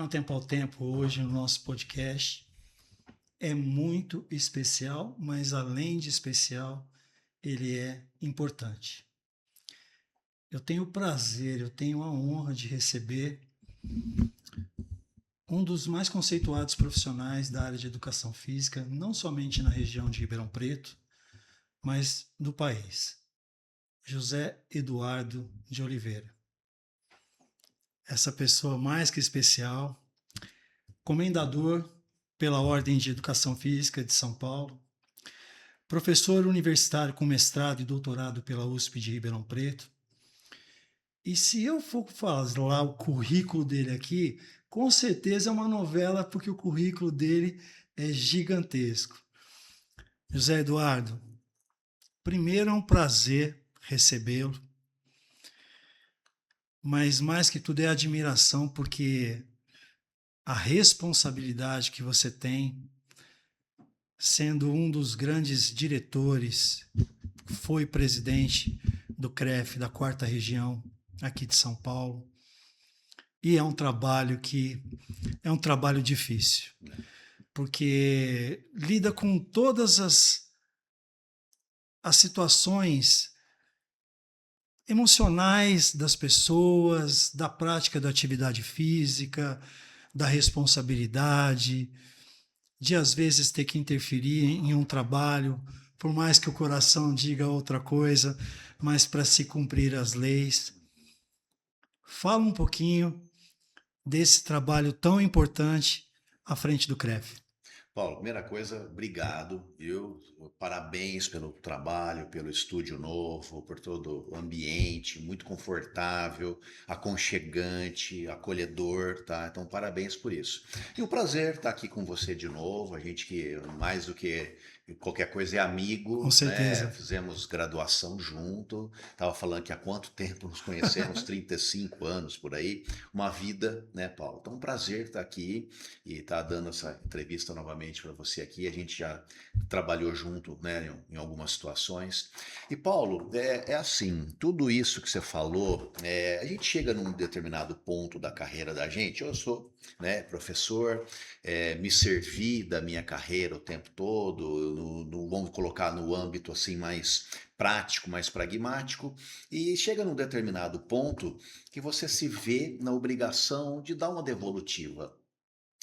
no Tempo ao Tempo hoje no nosso podcast é muito especial, mas além de especial, ele é importante. Eu tenho o prazer, eu tenho a honra de receber um dos mais conceituados profissionais da área de educação física, não somente na região de Ribeirão Preto, mas do país, José Eduardo de Oliveira. Essa pessoa mais que especial, comendador pela Ordem de Educação Física de São Paulo, professor universitário com mestrado e doutorado pela USP de Ribeirão Preto. E se eu for falar o currículo dele aqui, com certeza é uma novela, porque o currículo dele é gigantesco. José Eduardo, primeiro é um prazer recebê-lo, mas mais que tudo é admiração, porque a responsabilidade que você tem, sendo um dos grandes diretores, foi presidente do CREF da 4ª Região aqui de São Paulo, e é um trabalho difícil, porque lida com todas as situações emocionais das pessoas, da prática da atividade física, da responsabilidade, de às vezes ter que interferir em um trabalho, por mais que o coração diga outra coisa, mas para se cumprir as leis. Fala um pouquinho desse trabalho tão importante à frente do CREF. Paulo, primeira coisa, obrigado. Parabéns pelo trabalho, pelo estúdio novo, por todo o ambiente, muito confortável, aconchegante, acolhedor, tá? Então, parabéns por isso. E o prazer estar aqui com você de novo. A gente que mais do que qualquer coisa é amigo, Com certeza. né? Fizemos graduação junto. Tava falando que há quanto tempo nos conhecemos, 35 anos por aí. Uma vida, né, Paulo? Então, um prazer estar aqui e estar dando essa entrevista novamente para você aqui. A gente já trabalhou junto, né, em algumas situações. E Paulo, é assim, tudo isso que você falou, a gente chega num determinado ponto da carreira da gente. Eu sou, né, professor, me servi da minha carreira o tempo todo, vamos colocar no âmbito assim mais prático, mais pragmático, e chega num determinado ponto que você se vê na obrigação de dar uma devolutiva.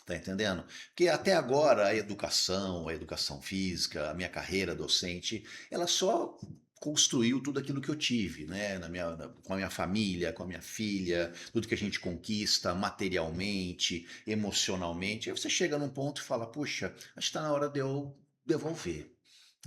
Tá entendendo? Porque até agora a educação física, a minha carreira docente, ela só construiu tudo aquilo que eu tive, né? Com a minha família, com a minha filha, tudo que a gente conquista materialmente, emocionalmente. Aí você chega num ponto e fala, puxa, acho que está na hora de eu devolver.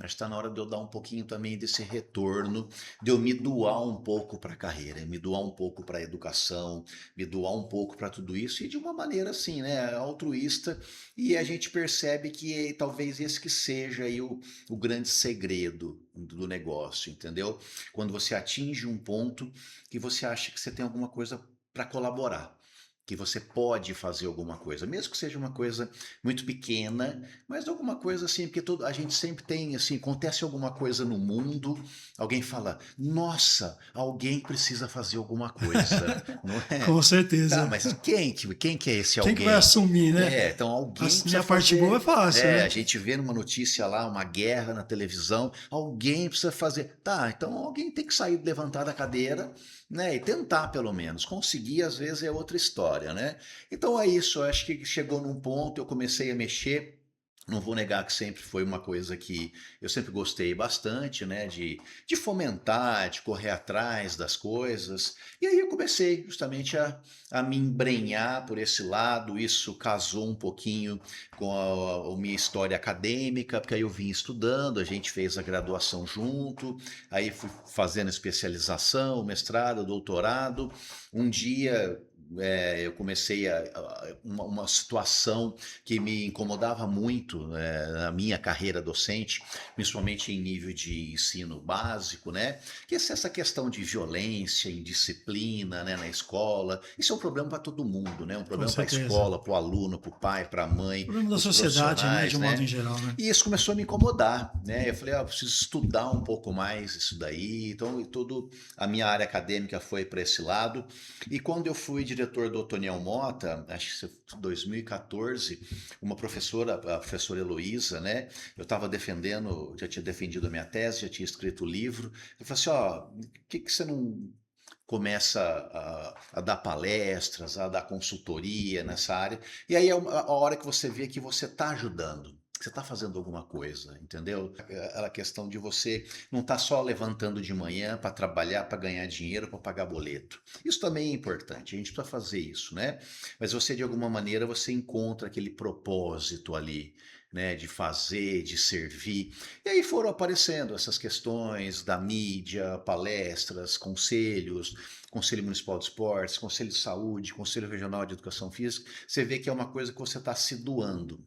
Acho que está na hora de eu dar um pouquinho também desse retorno, de eu me doar um pouco para a carreira, me doar um pouco para a educação, me doar um pouco para tudo isso, e de uma maneira assim, né, altruísta, e a gente percebe que talvez esse que seja aí o grande segredo do negócio, entendeu? Quando você atinge um ponto que você acha que você tem alguma coisa para colaborar, que você pode fazer alguma coisa, mesmo que seja uma coisa muito pequena, mas alguma coisa assim, porque a gente sempre tem, assim, acontece alguma coisa no mundo, alguém fala, nossa, alguém precisa fazer alguma coisa, não é? Com certeza. Tá, mas quem que é esse Quem alguém? que vai assumir, né? Então alguém Assumir precisa a parte fazer. boa é fácil, A né? gente vê numa notícia lá, uma guerra na televisão, alguém precisa fazer. Tá, então alguém tem que sair, levantar da cadeira, né? E tentar pelo menos. Conseguir, às vezes, é outra história, né? Então é isso, eu acho que chegou num ponto, eu comecei a mexer. Não vou negar que sempre foi uma coisa que eu sempre gostei bastante, né? De fomentar, de correr atrás das coisas. E aí eu comecei justamente a me embrenhar por esse lado. Isso casou um pouquinho com a minha história acadêmica, porque aí eu vim estudando, a gente fez a graduação junto, aí fui fazendo especialização, mestrado, doutorado. Um dia eu comecei uma situação que me incomodava muito na minha carreira docente, principalmente em nível de ensino básico, né? Que é essa questão de violência, indisciplina, né, na escola. Isso é um problema para todo mundo, né? Um Com problema para a certeza. escola, para o aluno, para o pai, para a mãe, Problema para da os sociedade, né? profissionais, De um modo né? em geral, né? E isso começou a me incomodar, né? Eu falei, eu preciso estudar um pouco mais isso daí. Então, toda a minha área acadêmica foi para esse lado. E quando eu fui diretor do Otoniel Mota, acho que foi 2014, uma professora, a professora Heloísa, né? Eu estava defendendo, já tinha defendido a minha tese, já tinha escrito o livro. Eu falei assim, ó, por que você não começa a dar palestras, a dar consultoria nessa área? E aí é a hora que você vê que você está ajudando. Que você está fazendo alguma coisa, entendeu? Aquela questão de você não estar só levantando de manhã para trabalhar, para ganhar dinheiro, para pagar boleto. Isso também é importante, a gente precisa fazer isso, né? Mas você, de alguma maneira, você encontra aquele propósito ali, né, de fazer, de servir. E aí foram aparecendo essas questões da mídia, palestras, conselhos, Conselho Municipal de Esportes, Conselho de Saúde, Conselho Regional de Educação Física. Você vê que é uma coisa que você está se doando,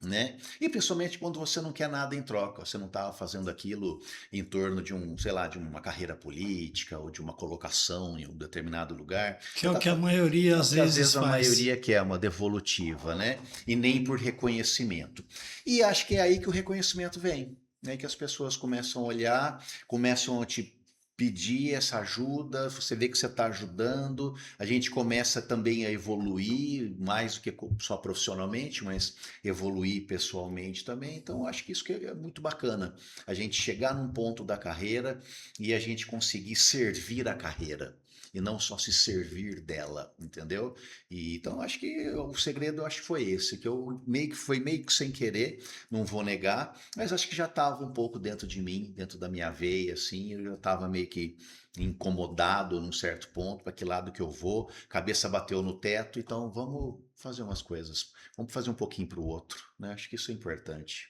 né? E principalmente quando você não quer nada em troca, você não está fazendo aquilo em torno de um, sei lá, de uma carreira política ou de uma colocação em um determinado lugar. Que Você é o está que a maioria é o às que às vezes vezes a faz. maioria quer, uma devolutiva, né? E nem por reconhecimento. E acho que é aí que o reconhecimento vem, né? Que as pessoas começam a olhar, começam a te pedir essa ajuda, você vê que você está ajudando, a gente começa também a evoluir, mais do que só profissionalmente, mas evoluir pessoalmente também. Então, acho que isso que é muito bacana, a gente chegar num ponto da carreira e a gente conseguir servir a carreira e não só se servir dela, entendeu? E então acho que o segredo eu acho que foi esse, que eu meio que sem querer, não vou negar, mas acho que já estava um pouco dentro de mim, dentro da minha veia, assim, eu já estava meio que incomodado num certo ponto, para que lado que eu vou, cabeça bateu no teto, então vamos fazer umas coisas, vamos fazer um pouquinho para o outro, né? Acho que isso é importante.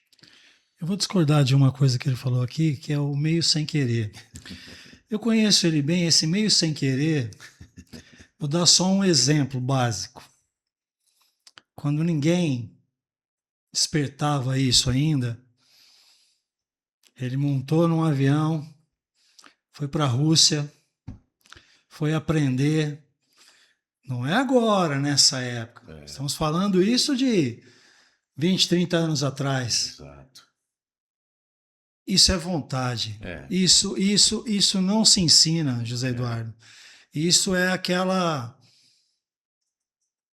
Eu vou discordar de uma coisa que ele falou aqui, que é o meio sem querer. Eu conheço ele bem, esse meio sem querer. Vou dar só um exemplo básico. Quando ninguém despertava isso ainda, ele montou num avião, foi para a Rússia, foi aprender. Não é agora, nessa época. É, Estamos falando isso de 20, 30 anos atrás. exato. Isso é vontade. É, Isso não se ensina, José é. Eduardo. Isso é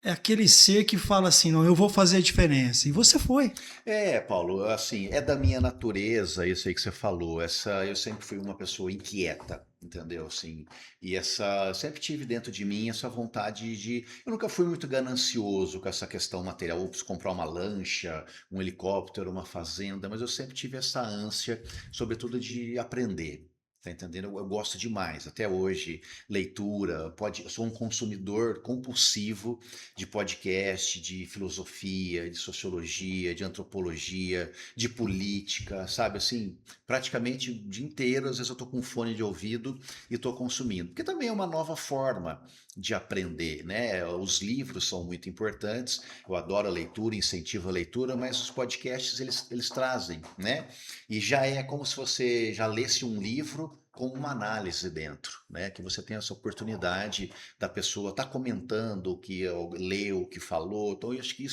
aquele ser que fala assim, não, eu vou fazer a diferença. E você foi. É, Paulo, assim, é da minha natureza isso aí que você falou. Essa, eu sempre fui uma pessoa inquieta, entendeu? Assim, e essa, sempre tive dentro de mim essa vontade de, eu nunca fui muito ganancioso com essa questão material, ou preciso comprar uma lancha, um helicóptero, uma fazenda, mas eu sempre tive essa ânsia, sobretudo de aprender. Tá entendendo? Eu gosto demais, até hoje, leitura, eu sou um consumidor compulsivo de podcast, de filosofia, de sociologia, de antropologia, de política, sabe? Assim, praticamente o dia inteiro, às vezes eu estou com um fone de ouvido e estou consumindo. Porque também é uma nova forma de aprender, né? Os livros são muito importantes, eu adoro a leitura, incentivo a leitura, mas os podcasts eles trazem, né? E já é como se você já lesse um livro com uma análise dentro, né? Que você tem essa oportunidade da pessoa estar comentando o que leu, o que falou. Então, eu acho que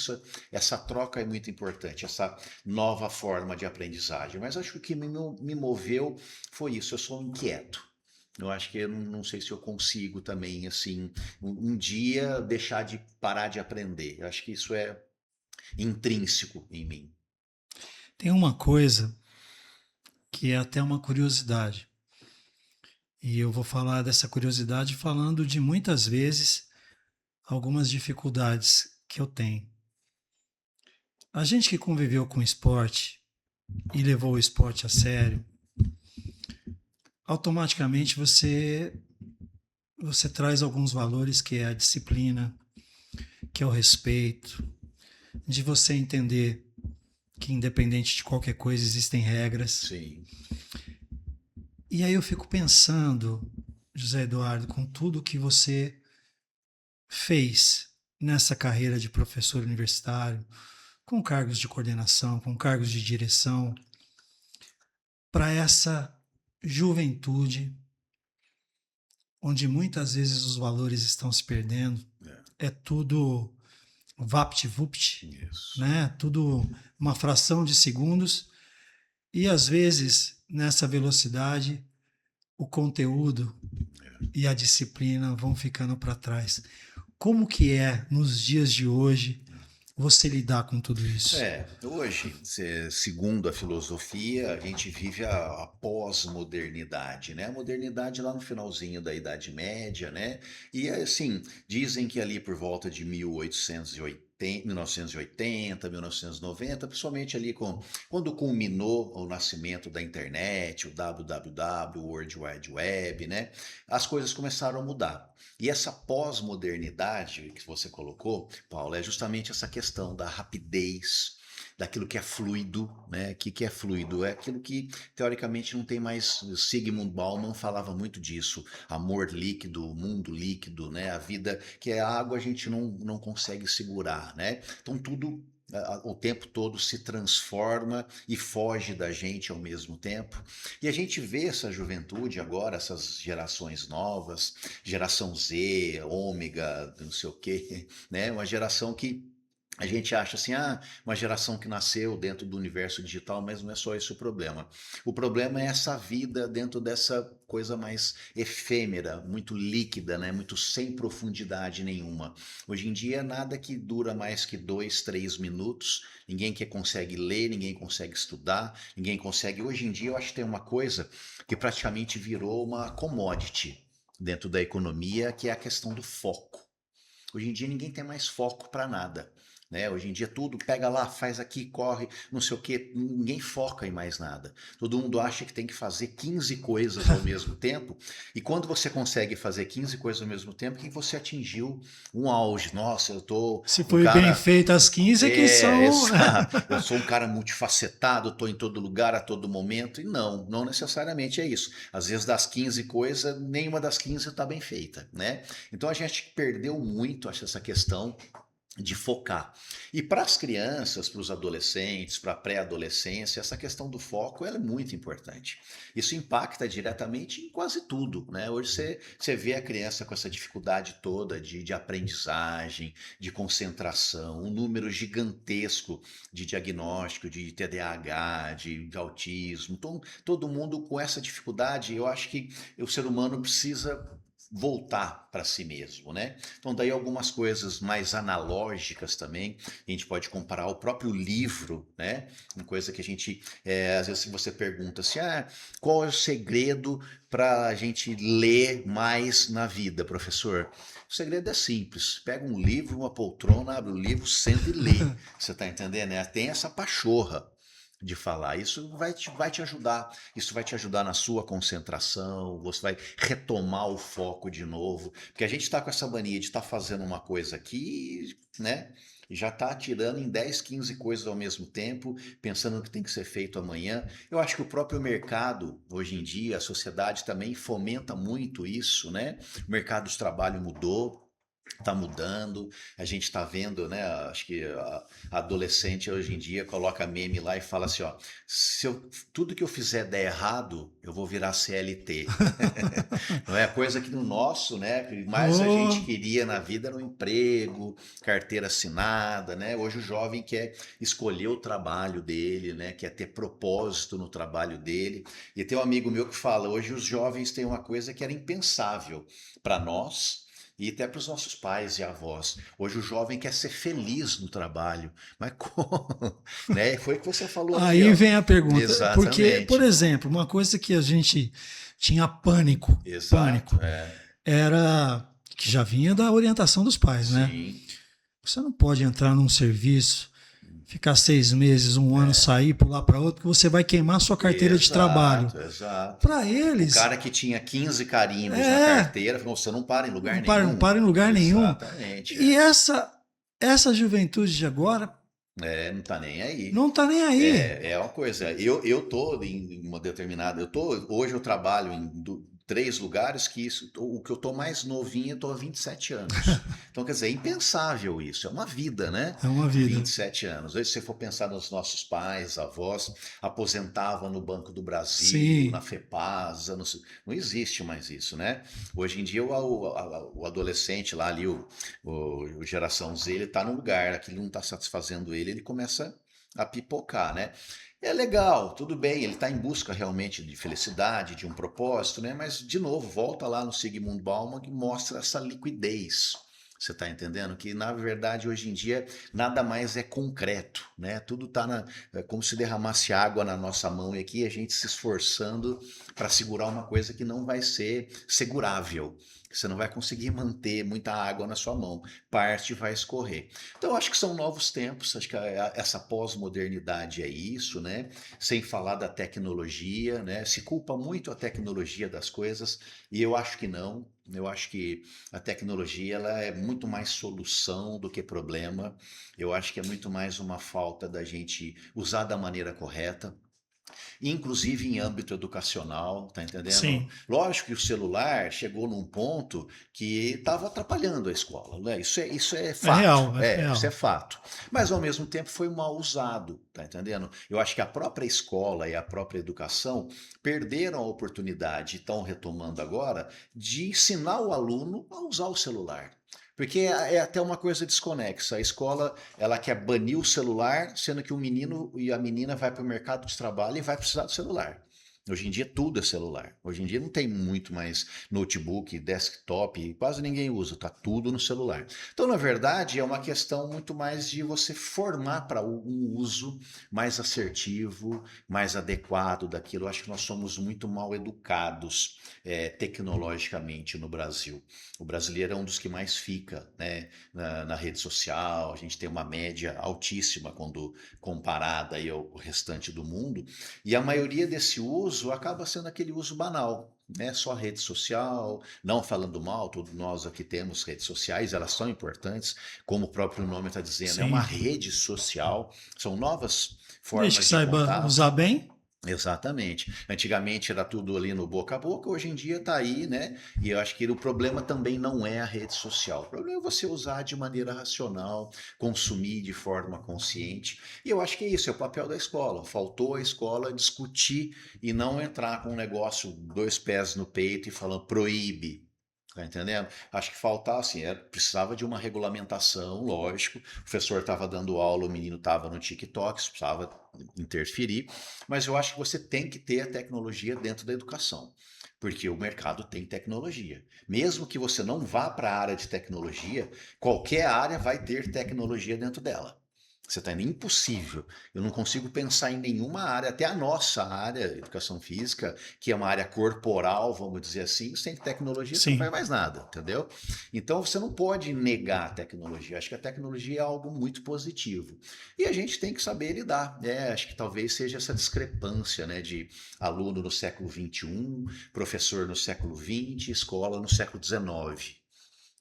essa troca é muito importante, essa nova forma de aprendizagem. Mas acho que o que me moveu foi isso. Eu sou inquieto. Eu acho que eu não sei se eu consigo também, assim, um dia deixar de parar de aprender. Eu acho que isso é intrínseco em mim. Tem uma coisa que é até uma curiosidade. E eu vou falar dessa curiosidade falando de muitas vezes algumas dificuldades que eu tenho. A gente que conviveu com esporte e levou o esporte a sério, automaticamente você traz alguns valores que é a disciplina, que é o respeito, de você entender que independente de qualquer coisa existem regras. Sim. E aí eu fico pensando, José Eduardo, com tudo que você fez nessa carreira de professor universitário, com cargos de coordenação, com cargos de direção, para essa juventude, onde muitas vezes os valores estão se perdendo, é tudo vapt-vupt, Isso. né? Tudo uma fração de segundos, e às vezes, nessa velocidade, o conteúdo e a disciplina vão ficando para trás. como que é, nos dias de hoje, você lidar com tudo isso? Hoje, segundo a filosofia, a gente vive a pós-modernidade, né? A modernidade lá no finalzinho da Idade Média, né? E assim, dizem que ali por volta de 1880, 1980, 1990, principalmente ali quando culminou o nascimento da internet, o www, o World Wide Web, né? As coisas começaram a mudar. E essa pós-modernidade que você colocou, Paulo, é justamente essa questão da rapidez, daquilo que é fluido, né? O que é fluido? É aquilo que, teoricamente, não tem mais. Sigmund Bauman falava muito disso. Amor líquido, mundo líquido, né? A vida, que é a água, a gente não consegue segurar, né? Então, tudo o tempo todo se transforma e foge da gente ao mesmo tempo. E a gente vê essa juventude agora, essas gerações novas, geração Z, ômega, não sei o quê, né? Uma geração que a gente acha assim, uma geração que nasceu dentro do universo digital, mas não é só esse o problema. O problema é essa vida dentro dessa coisa mais efêmera, muito líquida, né? Muito sem profundidade nenhuma. Hoje em dia, nada que dura mais que 2, 3 minutos. Ninguém que consegue ler, ninguém consegue estudar, ninguém consegue. Hoje em dia, eu acho que tem uma coisa que praticamente virou uma commodity dentro da economia, que é a questão do foco. Hoje em dia ninguém tem mais foco para nada. Né? Hoje em dia tudo pega lá, faz aqui, corre, não sei o que, ninguém foca em mais nada. Todo mundo acha que tem que fazer 15 coisas ao mesmo tempo, e quando você consegue fazer 15 coisas ao mesmo tempo, que você atingiu um auge. Nossa, eu tô Se um foi bem cara. feito as 15 é que são. Exato. Eu sou um cara multifacetado, estou em todo lugar a todo momento, e não necessariamente é isso. Às vezes das 15 coisas, nenhuma das 15 está bem feita, né? Então a gente perdeu muito, acho, essa questão de focar. E para as crianças, para os adolescentes, para a pré-adolescência, essa questão do foco ela é muito importante. Isso impacta diretamente em quase tudo, né? Hoje você vê a criança com essa dificuldade toda de aprendizagem, de concentração, um número gigantesco de diagnóstico de TDAH, de autismo. Então, todo mundo com essa dificuldade, eu acho que o ser humano precisa voltar para si mesmo, né? Então daí algumas coisas mais analógicas também, a gente pode comparar o próprio livro, né? Uma coisa que a gente, às vezes você pergunta assim, qual é o segredo para a gente ler mais na vida, professor? O segredo é simples, pega um livro, uma poltrona, abre o livro, senta e lê, você tá entendendo, né? Tem essa pachorra de falar. Isso vai te ajudar. Isso vai te ajudar na sua concentração. Você vai retomar o foco de novo. Porque a gente está com essa mania de estar fazendo uma coisa aqui, né? E já está atirando em 10, 15 coisas ao mesmo tempo, pensando no que tem que ser feito amanhã. Eu acho que o próprio mercado, hoje em dia, a sociedade também fomenta muito isso, né? O mercado de trabalho mudou. Está mudando, a gente está vendo, né? Acho que a adolescente hoje em dia coloca meme lá e fala assim: ó, tudo que eu fizer der errado, eu vou virar CLT. Não é coisa que no nosso, né? Que mais a gente Oh, queria na vida era um emprego, carteira assinada, né? Hoje o jovem quer escolher o trabalho dele, né? Quer ter propósito no trabalho dele. E tem um amigo meu que fala: hoje os jovens têm uma coisa que era impensável para nós e até para os nossos pais e avós. Hoje o jovem quer ser feliz no trabalho. Mas como? Né? Foi o que você falou aqui, aí ó. vem a pergunta. Porque, por Exatamente. exemplo, uma coisa que a gente tinha pânico, Exato. É. era que já vinha da orientação dos pais, né? Sim. Você não pode entrar num serviço, ficar 6 meses, um ano, É. sair, pular para outro, que você vai queimar sua carteira de trabalho. Exato, exato. Para O eles, cara que tinha 15 carimbos na é, carteira falou: você não para em lugar não nenhum. para em lugar nenhum. Exatamente. E essa juventude de agora Não tá nem aí. não tá nem aí. É uma coisa. Eu tô em uma determinada. Hoje eu trabalho em 3 lugares que o que eu tô mais novinho, eu tô há 27 anos. Então, quer dizer, é impensável isso. É uma vida, né? É uma vida. 27 anos. Hoje, se você for pensar nos nossos pais, avós, aposentavam no Banco do Brasil, na Sim. FEPASA, não existe mais isso, né? Hoje em dia, o adolescente lá ali, o geração Z, ele tá num lugar, aquilo não está satisfazendo ele começa a pipocar, né? É legal, tudo bem, ele está em busca realmente de felicidade, de um propósito, né? Mas, de novo, volta lá no Sigmund Bauman que mostra essa liquidez. Você está entendendo? Que, na verdade, hoje em dia, nada mais é concreto, né? Tudo está é como se derramasse água na nossa mão e aqui a gente se esforçando para segurar uma coisa que não vai ser segurável. Você não vai conseguir manter muita água na sua mão, parte vai escorrer. Então, acho que são novos tempos, acho que essa pós-modernidade é isso, né? Sem falar da tecnologia, né? Se culpa muito a tecnologia das coisas, e eu acho que não. Eu acho que a tecnologia ela é muito mais solução do que problema. Eu acho que é muito mais uma falta da gente usar da maneira correta, inclusive em âmbito educacional, tá entendendo? Sim, Lógico que o celular chegou num ponto que estava atrapalhando a escola, né? Isso é fato, é isso é real. fato. Mas ao mesmo tempo foi mal usado, tá entendendo? Eu acho que a própria escola e a própria educação perderam a oportunidade, estão retomando agora, de ensinar o aluno a usar o celular. Porque é até uma coisa desconexa. A escola, ela quer banir o celular, sendo que o menino e a menina vai para o mercado de trabalho e vai precisar do celular. Hoje em dia tudo é celular. Hoje em dia não tem muito mais notebook, desktop, quase ninguém usa, tá tudo no celular. Então, na verdade, é uma questão muito mais de você formar para um uso mais assertivo, mais adequado daquilo. Eu acho que nós somos muito mal educados tecnologicamente no Brasil. O brasileiro é um dos que mais fica, né, na rede social, a gente tem uma média altíssima quando comparada aí ao restante do mundo, e a maioria desse uso acaba sendo aquele uso banal, né? Só rede social, não falando mal, todos nós aqui temos redes sociais, elas são importantes, como o próprio nome está dizendo, é uma Sim. rede social, são novas Desde que formas de saiba contato. usar bem, Exatamente. Antigamente era tudo ali no boca a boca, hoje em dia está aí, né? E eu acho que o problema também não é a rede social. O problema é você usar de maneira racional, consumir de forma consciente. E eu acho que é isso, é o papel da escola. Faltou a escola discutir e não entrar com um negócio, dois pés no peito e falando proíbe. Tá entendendo? Acho que faltava assim, precisava de uma regulamentação, lógico. O professor estava dando aula, o menino estava no TikTok, isso precisava interferir, mas eu acho que você tem que ter a tecnologia dentro da educação, porque o mercado tem tecnologia. Mesmo que você não vá para a área de tecnologia, qualquer área vai ter tecnologia dentro dela. Você está indo impossível. Eu não consigo pensar em nenhuma área, até a nossa área, educação física, que é uma área corporal, vamos dizer assim, sem tecnologia você não faz sim. mais nada, entendeu? Então você não pode negar a tecnologia. Acho que a tecnologia é algo muito positivo. E a gente tem que saber lidar. Acho que talvez seja essa discrepância, né, de aluno no século XXI, professor no século XX, escola no século XIX.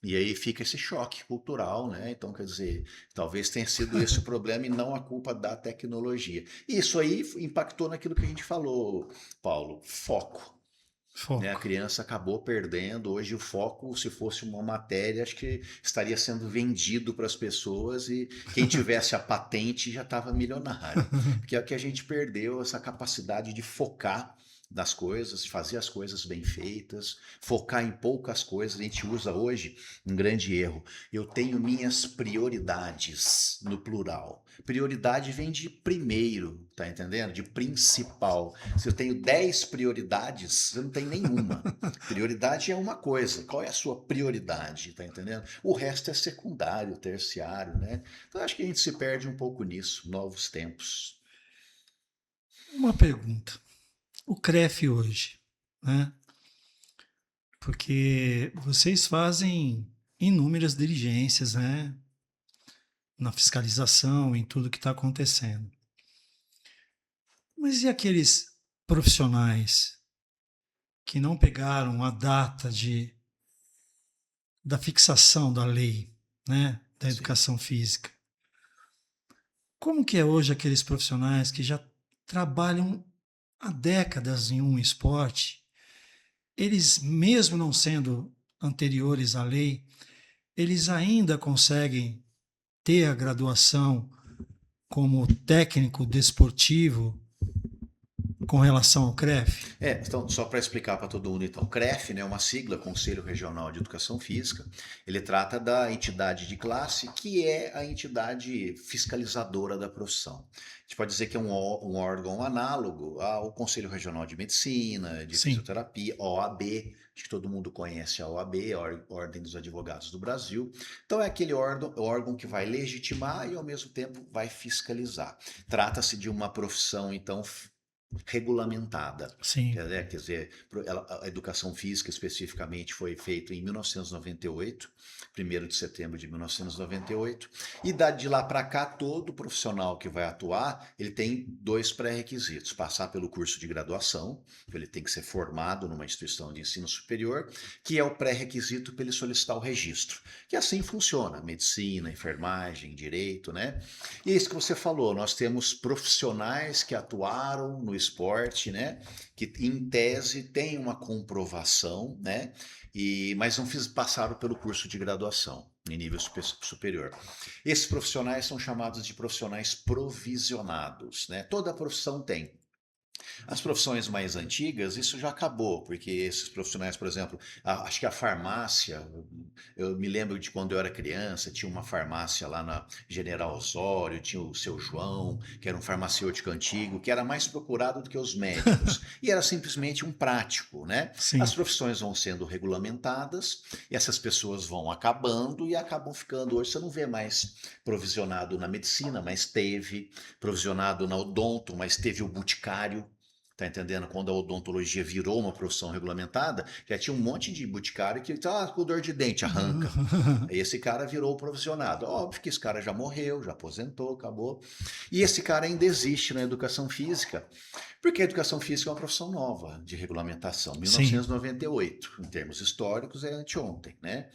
E aí fica esse choque cultural, né? Então, quer dizer, talvez tenha sido esse o problema e não a culpa da tecnologia. E isso aí impactou naquilo que a gente falou, Paulo, foco. Né? A Foco. criança acabou perdendo. Hoje o foco, se fosse uma matéria, acho que estaria sendo vendido para as pessoas e quem tivesse a patente já estava milionário. Porque é o que a gente perdeu, essa capacidade de focar nas coisas, fazer as coisas bem feitas, focar em poucas coisas. A gente usa hoje um grande erro. Eu tenho minhas prioridades, no plural. Prioridade vem de primeiro, tá entendendo? De principal. Se eu tenho 10 prioridades, você não tem nenhuma. Prioridade é uma coisa. Qual é a sua prioridade? Tá entendendo? O resto é secundário, terciário, né? Então acho que a gente se perde um pouco nisso. Novos tempos. Uma pergunta. O CREF hoje, né? Porque vocês fazem inúmeras diligências, né? Na fiscalização, em tudo que está acontecendo. Mas e aqueles profissionais que não pegaram a data da fixação da lei, né? Da Sim. educação física? Como que é hoje aqueles profissionais que já trabalham há décadas em um esporte, eles mesmo não sendo anteriores à lei, eles ainda conseguem ter a graduação como técnico desportivo com relação ao CREF? Então, só para explicar para todo mundo, então, CREF, né, é uma sigla, Conselho Regional de Educação Física, ele trata da entidade de classe, que é a entidade fiscalizadora da profissão. A gente pode dizer que é um órgão análogo ao Conselho Regional de Medicina, de Sim. Fisioterapia, OAB, acho que todo mundo conhece a OAB, a Ordem dos Advogados do Brasil. Então, é aquele órgão que vai legitimar e, ao mesmo tempo, vai fiscalizar. Trata-se de uma profissão, então, regulamentada. Sim. Quer dizer, a educação física especificamente foi feita em 1998, 1º de setembro de 1998, e de lá para cá, todo profissional que vai atuar, ele tem 2 pré-requisitos: passar pelo curso de graduação, ele tem que ser formado numa instituição de ensino superior, que é o pré-requisito para ele solicitar o registro. Que assim funciona, medicina, enfermagem, direito, né? E é isso que você falou, nós temos profissionais que atuaram no esporte, né? Que em tese tem uma comprovação, né? Mas não passaram pelo curso de graduação em nível superior. Esses profissionais são chamados de profissionais provisionados, né? Toda profissão tem. As profissões mais antigas, isso já acabou, porque esses profissionais, por exemplo, acho que a farmácia, eu me lembro de quando eu era criança, tinha uma farmácia lá na General Osório, tinha o Seu João, que era um farmacêutico antigo, que era mais procurado do que os médicos, e era simplesmente um prático, né? Sim. As profissões vão sendo regulamentadas, e essas pessoas vão acabando e acabam ficando. Hoje você não vê mais provisionado na medicina, mas teve, provisionado na odonto, mas teve o boticário. Tá entendendo? Quando a odontologia virou uma profissão regulamentada, já tinha um monte de boticário que com dor de dente, arranca. Aí esse cara virou provisionado. Óbvio que esse cara já morreu, já aposentou, acabou. E esse cara ainda existe na educação física, porque a educação física é uma profissão nova de regulamentação, 1998. Sim. Em termos históricos, é anteontem, né?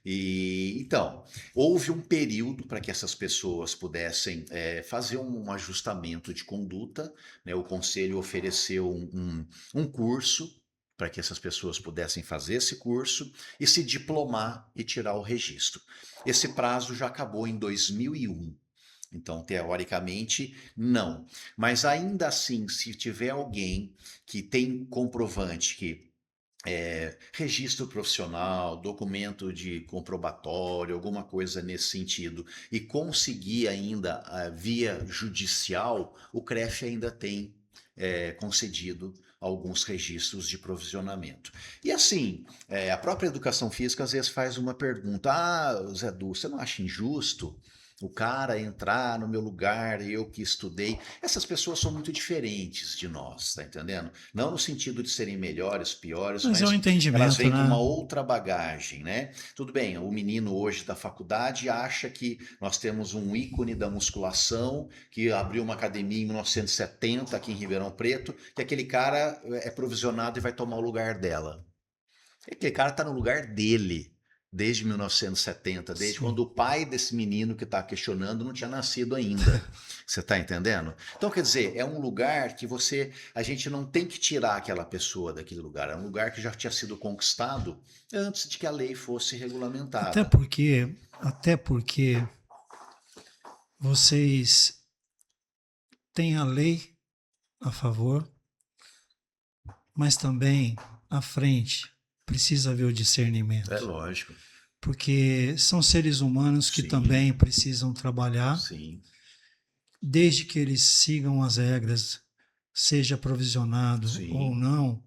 Então, houve um período para que essas pessoas pudessem fazer um ajustamento de conduta, né? O Conselho ofereceu um curso para que essas pessoas pudessem fazer esse curso e se diplomar e tirar o registro. Esse prazo já acabou em 2001. Então, teoricamente, não. Mas ainda assim, se tiver alguém que tem comprovante que registro profissional, documento de comprobatório, alguma coisa nesse sentido, e conseguir ainda via judicial, o CREF ainda tem concedido alguns registros de provisionamento. E assim, a própria educação física às vezes faz uma pergunta: Zé Du, você não acha injusto o cara entrar no meu lugar, eu que estudei? Essas pessoas são muito diferentes de nós, tá entendendo? Não no sentido de serem melhores, piores, mas é um entendimento, elas vêm né? com uma outra bagagem, né? Tudo bem, o menino hoje da faculdade acha que nós temos um ícone da musculação que abriu uma academia em 1970 aqui em Ribeirão Preto, que aquele cara é provisionado e vai tomar o lugar dela. Aquele cara está no lugar dele desde 1970, desde quando o pai desse menino que está questionando não tinha nascido ainda. Você está entendendo? Então, quer dizer, é um lugar que a gente não tem que tirar aquela pessoa daquele lugar. É um lugar que já tinha sido conquistado antes de que a lei fosse regulamentada. Até porque vocês têm a lei a favor, mas também à frente precisa haver o discernimento. É lógico. Porque são seres humanos que também precisam trabalhar. Sim. Desde que eles sigam as regras, seja provisionado ou não.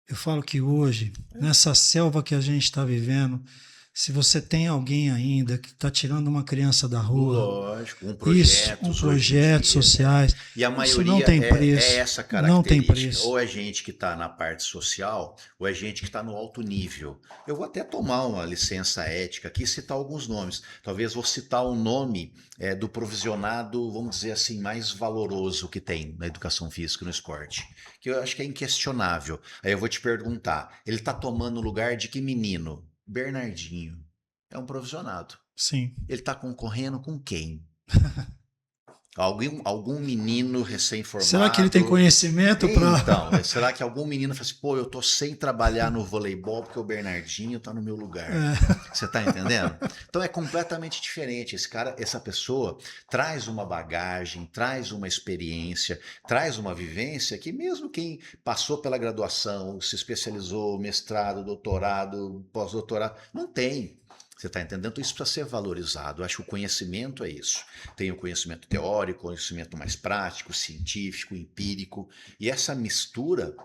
Eu falo que hoje, nessa selva que a gente está vivendo, se você tem alguém ainda que está tirando uma criança da rua, lógico, projetos sociais, e a maioria isso não tem preço, é essa característica. Não tem preço. Ou é gente que está na parte social, ou é gente que está no alto nível. Eu vou até tomar uma licença ética aqui e citar alguns nomes. Talvez vou citar o nome do provisionado, vamos dizer assim, mais valoroso que tem na educação física e no esporte, que eu acho que é inquestionável. Aí eu vou te perguntar, ele está tomando o lugar de que menino? Bernardinho. É um provisionado. Sim. Ele está concorrendo com quem? Algum menino Será que ele tem recém-formado. conhecimento para. Então, será que algum menino fala assim, pô, eu tô sem trabalhar no voleibol porque o Bernardinho tá no meu lugar. Você tá entendendo? Então é completamente diferente. Esse cara, essa pessoa traz uma bagagem, traz uma experiência, traz uma vivência que mesmo quem passou pela graduação, se especializou, mestrado, doutorado, pós-doutorado, não tem. Você está entendendo? Então isso precisa ser valorizado. Eu acho que o conhecimento é isso. Tem o conhecimento teórico, conhecimento mais prático, científico, empírico. E essa mistura,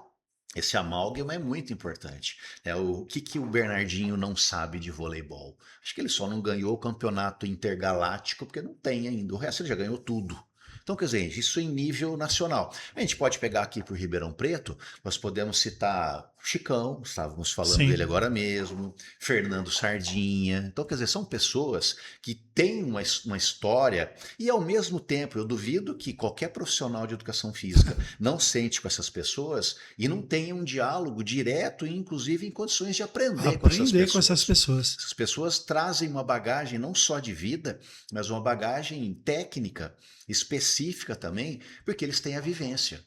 esse amálgama é muito importante. O que o Bernardinho não sabe de voleibol? Acho que ele só não ganhou o campeonato intergaláctico porque não tem ainda. O resto ele já ganhou tudo. Então, quer dizer, isso em nível nacional. A gente pode pegar aqui para o Ribeirão Preto, nós podemos citar Chicão, estávamos falando dele Sim. agora mesmo, Fernando Sardinha. Então, quer dizer, são pessoas que têm uma história e, ao mesmo tempo, eu duvido que qualquer profissional de educação física não sente com essas pessoas e não tenha um diálogo direto e, inclusive, em condições de aprender com essas Aprender com essas pessoas. pessoas. Essas pessoas trazem uma bagagem não só de vida, mas uma bagagem técnica, específica também, porque eles têm a vivência,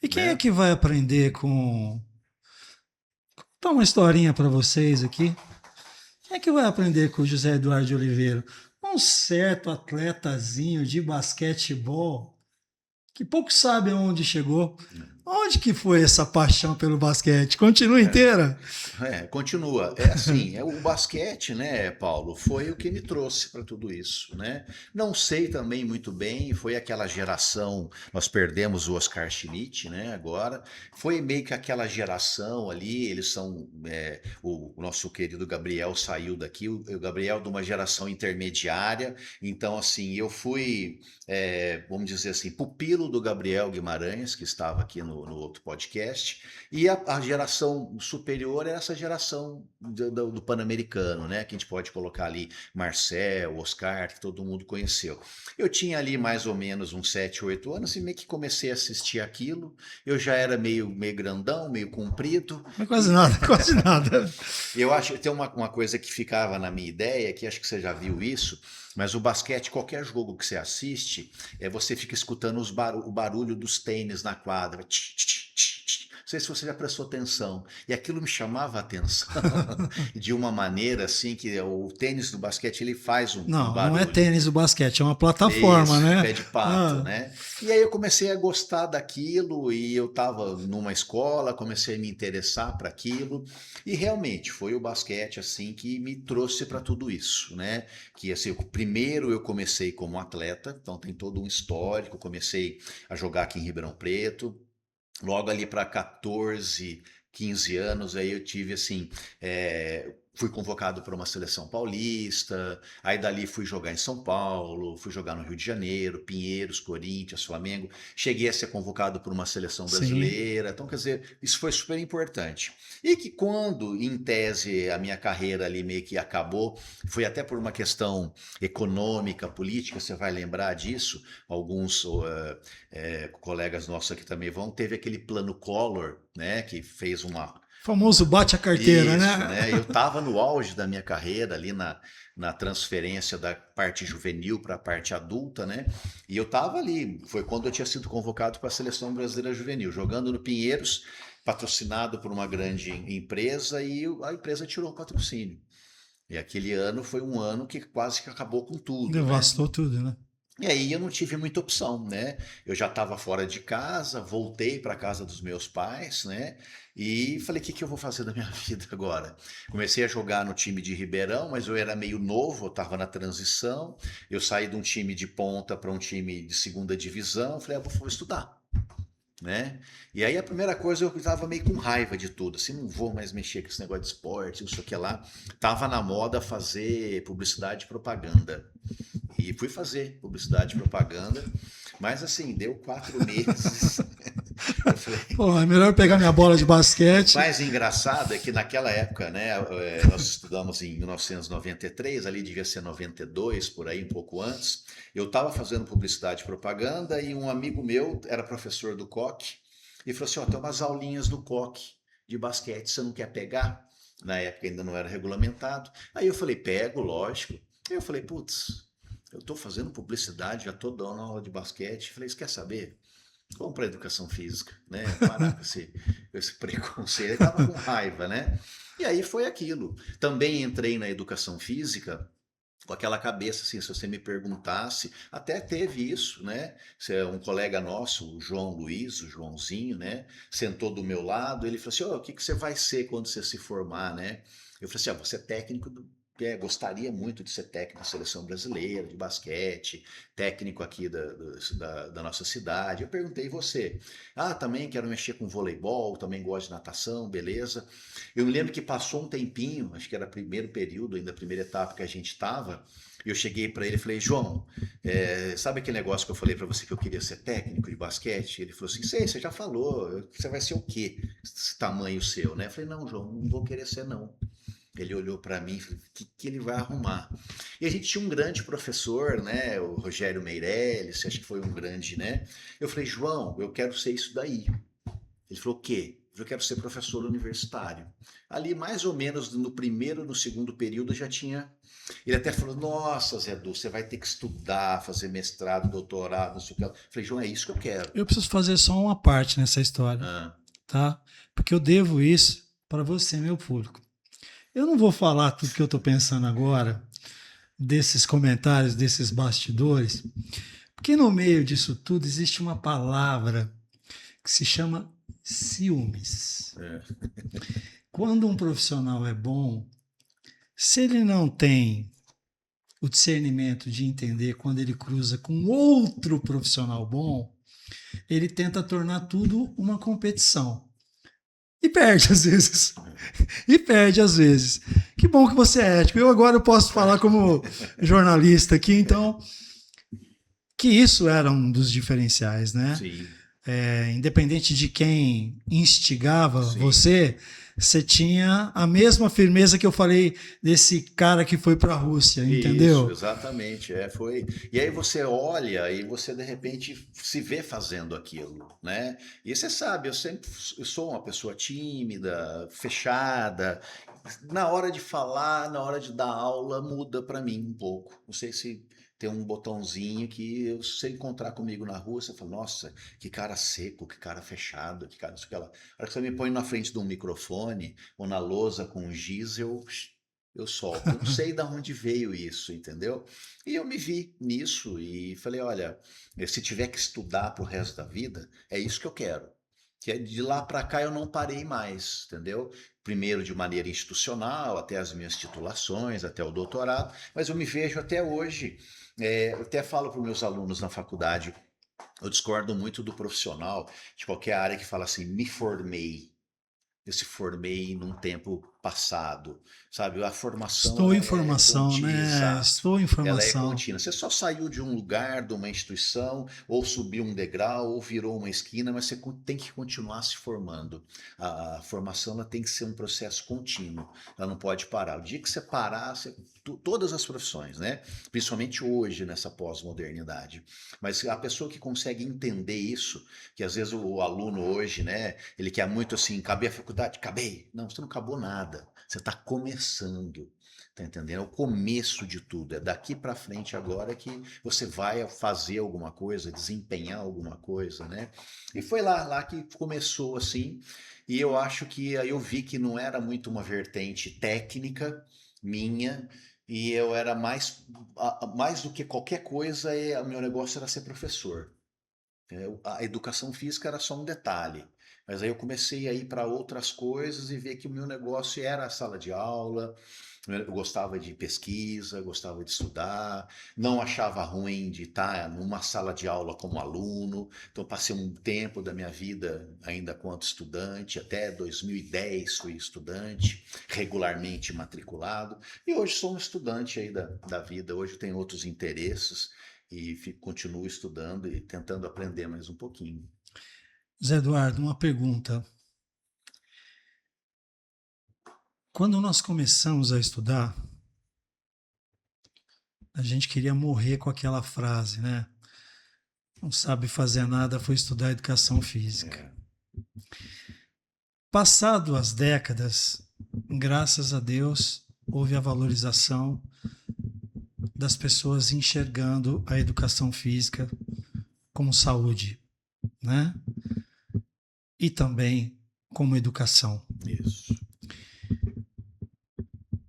E quem é né? que vai aprender com. Vou dar uma historinha para vocês aqui. Quem é que vai aprender com o José Eduardo de Oliveira? Um certo atletazinho de basquetebol que pouco sabe aonde chegou. Onde que foi essa paixão pelo basquete? Continua inteira? Continua. É assim, o basquete, né, Paulo, foi o que me trouxe para tudo isso, né? Não sei também muito bem, foi aquela geração, nós perdemos o Oscar Schmidt, né, agora, foi meio que aquela geração ali, eles são, o nosso querido Gabriel saiu daqui, o Gabriel de uma geração intermediária, então assim, eu fui, vamos dizer assim, pupilo do Gabriel Guimarães, que estava aqui no outro podcast, e a geração superior é essa geração do Pan-Americano, né? Que a gente pode colocar ali Marcel, Oscar, que todo mundo conheceu. Eu tinha ali mais ou menos uns 7, 8 anos e meio que comecei a assistir aquilo. Eu já era meio grandão, meio comprido. Não é quase nada, quase nada. Eu acho que tem uma coisa que ficava na minha ideia, que acho que você já viu isso, mas o basquete, qualquer jogo que você assiste, você fica escutando o barulho dos tênis na quadra. Tch, tch, tch, tch. Não sei se você já prestou atenção. E aquilo me chamava a atenção de uma maneira assim que o tênis do basquete ele faz um Não, não é barulho. tênis o basquete, é uma plataforma, Isso, né? pé de pato, Ah, né? E aí eu comecei a gostar daquilo e eu estava numa escola, comecei a me interessar para aquilo e realmente foi o basquete assim que me trouxe para tudo isso, né? Que assim, primeiro eu comecei como atleta, então tem todo um histórico, comecei a jogar aqui em Ribeirão Preto, logo ali para 14, 15 anos, aí eu tive assim, fui convocado para uma seleção paulista, aí dali fui jogar em São Paulo, fui jogar no Rio de Janeiro, Pinheiros, Corinthians, Flamengo, cheguei a ser convocado por uma seleção sim. brasileira, então quer dizer, isso foi super importante. E que quando, em tese, a minha carreira ali meio que acabou, foi até por uma questão econômica, política, você vai lembrar disso, alguns colegas nossos aqui também vão, teve aquele plano Collor, né, que fez uma. O famoso bate a carteira, Isso, né? né? Eu estava no auge da minha carreira ali na transferência da parte juvenil para a parte adulta, né? E eu estava ali, foi quando eu tinha sido convocado para a seleção brasileira juvenil, jogando no Pinheiros, patrocinado por uma grande empresa e a empresa tirou o patrocínio. E aquele ano foi um ano que quase que acabou com tudo, né? Devastou tudo, né? E aí eu não tive muita opção, né? Eu já estava fora de casa, voltei para casa dos meus pais, né? E falei, o que eu vou fazer da minha vida agora? Comecei a jogar no time de Ribeirão, mas eu era meio novo, eu estava na transição. Eu saí de um time de ponta para um time de segunda divisão. Falei, vou estudar, né? E aí a primeira coisa eu estava meio com raiva de tudo, assim, não vou mais mexer com esse negócio de esporte, isso aqui lá. Tava na moda fazer publicidade e propaganda. E fui fazer publicidade e propaganda, mas assim, deu 4 meses. Eu falei, Pô, é melhor pegar minha bola de o basquete. mais engraçado é que naquela época, né, nós estudamos em 1993, ali devia ser 92, por aí, um pouco antes. Eu estava fazendo publicidade e propaganda e um amigo meu era professor do COC e falou assim: ó, tem umas aulinhas do COC de basquete, você não quer pegar? Na época ainda não era regulamentado. Aí eu falei, pego, lógico. Aí eu falei, putz, eu estou fazendo publicidade, já estou dando aula de basquete. Falei, você quer saber? Vamos para a educação física, né? Parar com esse preconceito. Ele estava com raiva, né? E aí foi aquilo. Também entrei na educação física com aquela cabeça assim, se você me perguntasse, até teve isso, né? Um colega nosso, o João Luiz, o Joãozinho, né? Sentou do meu lado, ele falou assim, o que que você vai ser quando você se formar, né? Eu falei assim, você é técnico gostaria muito de ser técnico da seleção brasileira, de basquete, técnico aqui da nossa cidade. Eu perguntei, e você? Ah, também quero mexer com voleibol, também gosto de natação, beleza. Eu me lembro que passou um tempinho, acho que era primeiro período, ainda a primeira etapa que a gente estava, e eu cheguei para ele e falei, João, sabe aquele negócio que eu falei para você que eu queria ser técnico de basquete? Ele falou assim, sei, você já falou, você vai ser o quê? Esse tamanho seu, né? Eu falei, não, João, não vou querer ser não. Ele olhou para mim e falou, o que ele vai arrumar? E a gente tinha um grande professor, né? O Rogério Meirelles, acho que foi um grande, né? Eu falei, João, eu quero ser isso daí. Ele falou, o quê? Eu quero ser professor universitário. Ali, mais ou menos no primeiro, no segundo período, já tinha. Ele até falou, nossa, Zé Du, você vai ter que estudar, fazer mestrado, doutorado, não sei o que. Eu falei, João, é isso que eu quero. Eu preciso fazer só uma parte nessa história, Ah, tá? Porque eu devo isso para você, meu público. Eu não vou falar tudo que eu estou pensando agora, desses comentários, desses bastidores, porque no meio disso tudo existe uma palavra que se chama ciúmes. é, Quando um profissional é bom, se ele não tem o discernimento de entender quando ele cruza com outro profissional bom, ele tenta tornar tudo uma competição. E perde às vezes. E perde às vezes. Que bom que você é ético. Eu agora posso falar como jornalista aqui, então, que isso era um dos diferenciais, né? sim, Independente de quem instigava sim. você tinha a mesma firmeza que eu falei desse cara que foi para a Rússia, entendeu? Isso, exatamente. Foi. E aí você olha e você de repente se vê fazendo aquilo, né? E você sabe, eu sou uma pessoa tímida, fechada. Na hora de falar, na hora de dar aula, muda para mim um pouco. Não sei se tem um botãozinho que se você encontrar comigo na rua, você fala, nossa, que cara seco, que cara fechado, que cara, não sei o que lá. A hora que você me põe na frente de um microfone ou na lousa com giz, eu solto. Eu não sei de onde veio isso, entendeu? E eu me vi nisso e falei, olha, se tiver que estudar pro resto da vida, é isso que eu quero. Que é de lá para cá eu não parei mais, entendeu? Primeiro de maneira institucional, até as minhas titulações, até o doutorado, mas eu me vejo até hoje. Eu até falo para os meus alunos na faculdade, eu discordo muito do profissional de qualquer área que fala assim, me formei. Eu se formei num tempo passado, sabe? A formação Estou ela em é formação, contínua, né? exato. Estou em Ela é formação. contínua. Você só saiu de um lugar, de uma instituição, ou subiu um degrau, ou virou uma esquina, mas você tem que continuar se formando. A formação ela tem que ser um processo contínuo. Ela não pode parar. O dia que você parar, todas as profissões, né? Principalmente hoje nessa pós-modernidade. Mas a pessoa que consegue entender isso, que às vezes o aluno hoje, né? Ele quer muito assim, acabei a faculdade, acabei. Não, você não acabou nada. Você está começando. Tá entendendo? É o começo de tudo. É daqui para frente agora que você vai fazer alguma coisa, desempenhar alguma coisa, né? E foi lá que começou assim. E eu acho que aí eu vi que não era muito uma vertente técnica minha, e eu era mais do que qualquer coisa, o meu negócio era ser professor. A educação física era só um detalhe. Mas aí eu comecei a ir para outras coisas e ver que o meu negócio era a sala de aula. Eu gostava de pesquisa, gostava de estudar, não achava ruim de estar numa sala de aula como aluno. Então passei um tempo da minha vida ainda quanto estudante, até 2010 fui estudante, regularmente matriculado. E hoje sou um estudante aí da vida. Hoje tenho outros interesses e continuo estudando e tentando aprender mais um pouquinho. Zé Eduardo, uma pergunta. Quando nós começamos a estudar, a gente queria morrer com aquela frase, né? Não sabe fazer nada, foi estudar educação física. É, Passado as décadas, graças a Deus, houve a valorização das pessoas enxergando a educação física como saúde, né? E também como educação. Isso.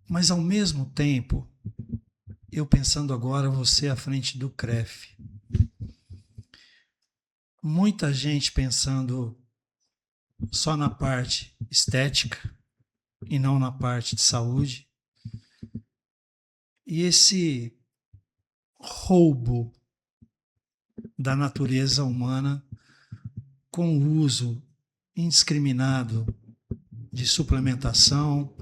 Mas ao mesmo tempo, eu pensando agora você à frente do CREF, muita gente pensando só na parte estética e não na parte de saúde. E esse roubo da natureza humana com o uso indiscriminado de suplementação,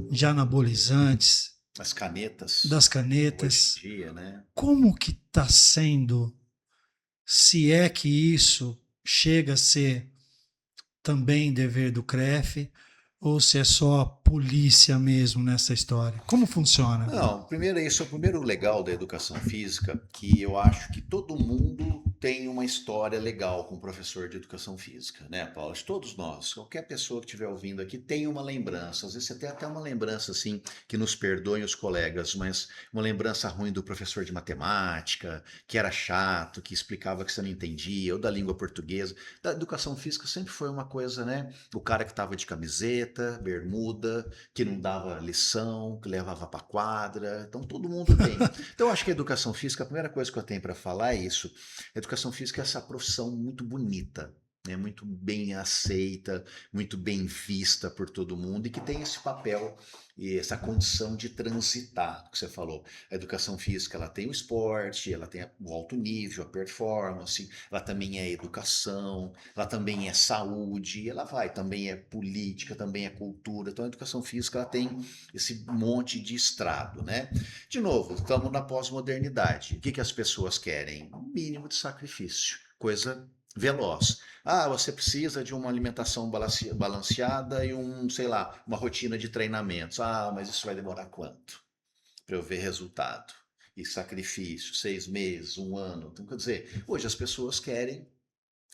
de anabolizantes, As canetas. das canetas. Hoje em dia, né? Como que está sendo, se é que isso chega a ser também dever do CREF, ou se é só polícia mesmo nessa história? Como funciona? Não, primeiro isso é o primeiro legal da educação física, que eu acho que todo mundo tem uma história legal com o professor de educação física, né, Paulo? Todos nós, qualquer pessoa que estiver ouvindo aqui tem uma lembrança, às vezes você tem até uma lembrança assim, que nos perdoem os colegas, mas uma lembrança ruim do professor de matemática, que era chato, que explicava que você não entendia, ou da língua portuguesa. Da educação física sempre foi uma coisa, né? O cara que estava de camiseta, bermuda, que não dava lição, que levava para quadra. Então todo mundo tem. Então eu acho que a educação física, a primeira coisa que eu tenho para falar é isso. A educação física é essa profissão muito bonita, né? Muito bem aceita, muito bem vista por todo mundo e que tem esse papel e essa condição de transitar, que você falou. A educação física, ela tem o esporte, ela tem o alto nível, a performance, ela também é educação, ela também é saúde, ela vai, também é política, também é cultura. Então a educação física, ela tem esse monte de estrado, né? De novo, estamos na pós-modernidade. O que que as pessoas querem? Um mínimo de sacrifício, coisa veloz. Ah, você precisa de uma alimentação balanceada e sei lá, uma rotina de treinamentos. Ah, mas isso vai demorar quanto? Para eu ver resultado. E sacrifício, 6 meses, um ano. Então, quer dizer, hoje as pessoas querem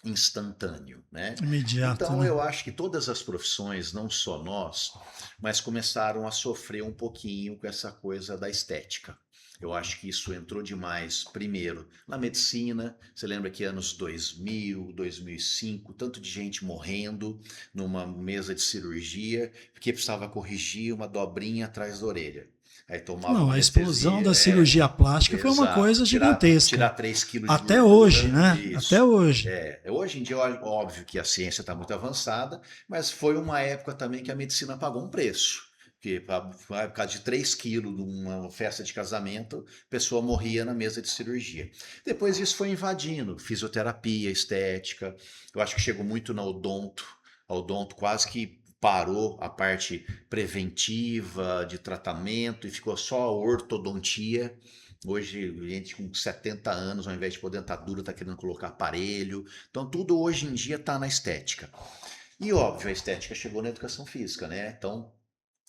instantâneo, né? Imediato, Então né? eu acho que todas as profissões, não só nós, mas começaram a sofrer um pouquinho com essa coisa da estética. Eu acho que isso entrou demais, primeiro, na medicina. Você lembra que anos 2000, 2005, tanto de gente morrendo numa mesa de cirurgia, porque precisava corrigir uma dobrinha atrás da orelha. Aí tomava Não, uma a explosão anestesia. da cirurgia plástica foi uma Exato. coisa Tirar gigantesca. 3 quilos de Até hoje, gordura. né? Até Isso. hoje. Hoje em dia, óbvio que a ciência está muito avançada, mas foi uma época também que a medicina pagou um preço. Porque por causa de 3 quilos numa festa de casamento, a pessoa morria na mesa de cirurgia. Depois isso foi invadindo, fisioterapia, estética. Eu acho que chegou muito na odonto. A odonto quase que parou a parte preventiva de tratamento e ficou só a ortodontia. Hoje, gente com 70 anos, ao invés de pôr dentadura, está querendo colocar aparelho. Então, tudo hoje em dia está na estética. E óbvio, a estética chegou na educação física, né? Então,